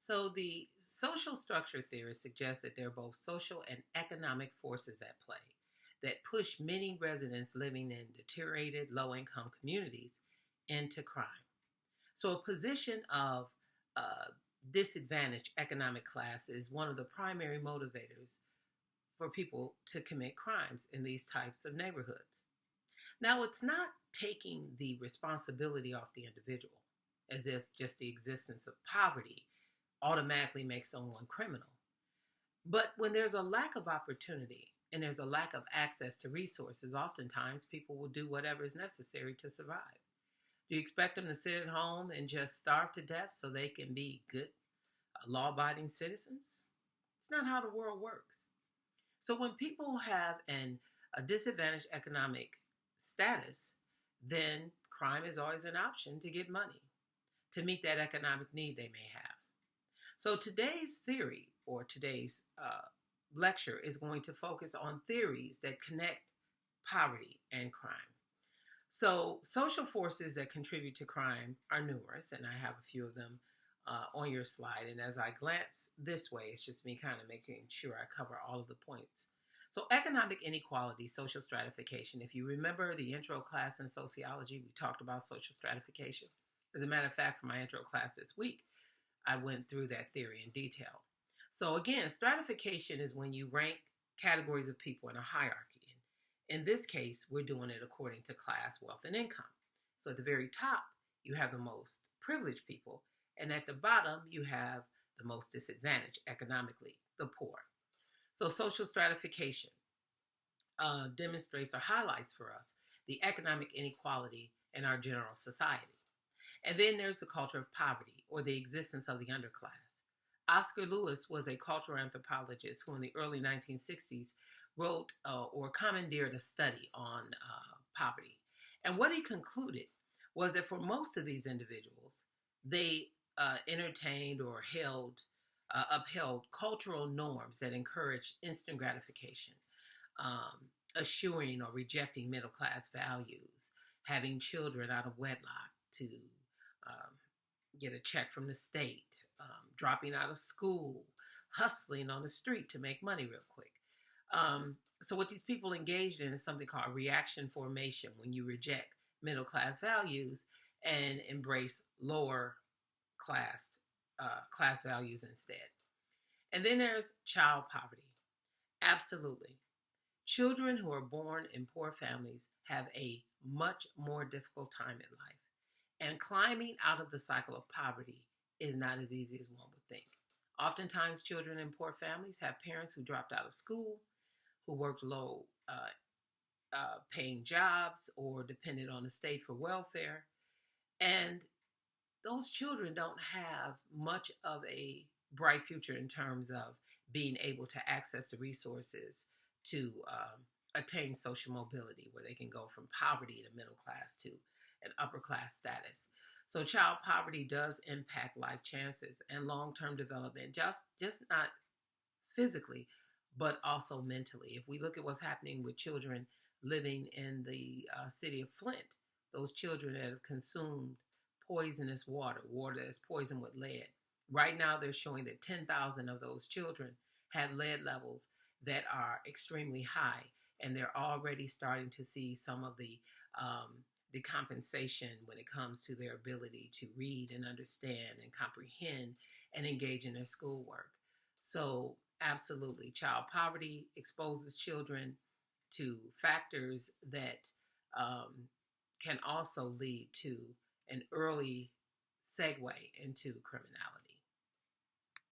So, the social structure theorists suggest that there are both social and economic forces at play that push many residents living in deteriorated low income communities into crime. So, a position of disadvantaged economic class is one of the primary motivators for people to commit crimes in these types of neighborhoods. Now, it's not taking the responsibility off the individual, as if just the existence of poverty automatically makes someone criminal. But when there's a lack of opportunity and there's a lack of access to resources, oftentimes people will do whatever is necessary to survive. Do you expect them to sit at home and just starve to death so they can be good, law abiding citizens? It's not how the world works. So when people have a disadvantaged economic status, then crime is always an option to get money, to meet that economic need they may have. So today's theory, or today's lecture, is going to focus on theories that connect poverty and crime. So social forces that contribute to crime are numerous, and I have a few of them on your slide. And as I glance this way, it's just me kind of making sure I cover all of the points. So economic inequality, social stratification. If you remember the intro class in sociology, we talked about social stratification. As a matter of fact, for my intro class this week, I went through that theory in detail. So again, stratification is when you rank categories of people in a hierarchy. In this case, we're doing it according to class, wealth, and income. So at the very top, you have the most privileged people, and at the bottom, you have the most disadvantaged economically, the poor. So social stratification demonstrates or highlights for us the economic inequality in our general society. And then there's the culture of poverty, or the existence of the underclass. Oscar Lewis was a cultural anthropologist who in the early 1960s wrote or commandeered a study on poverty. And what he concluded was that for most of these individuals, they entertained or upheld cultural norms that encouraged instant gratification, eschewing or rejecting middle class values, having children out of wedlock to get a check from the state, dropping out of school, hustling on the street to make money real quick. So what these people engaged in is something called reaction formation, when you reject middle class values and embrace lower class values instead. And then there's child poverty. Absolutely. Children who are born in poor families have a much more difficult time in life. And climbing out of the cycle of poverty is not as easy as one would think. Oftentimes, children in poor families have parents who dropped out of school, who worked low paying jobs, or depended on the state for welfare. And those children don't have much of a bright future in terms of being able to access the resources to attain social mobility, where they can go from poverty to middle class to an upper class status. So child poverty does impact life chances and long-term development, just not physically, but also mentally. If we look at what's happening with children living in the city of Flint, those children that have consumed poisonous water that's poisoned with lead. Right now, they're showing that 10,000 of those children had lead levels that are extremely high, and they're already starting to see some of the decompensation when it comes to their ability to read and understand and comprehend and engage in their schoolwork. So absolutely, child poverty exposes children to factors that can also lead to an early segue into criminality.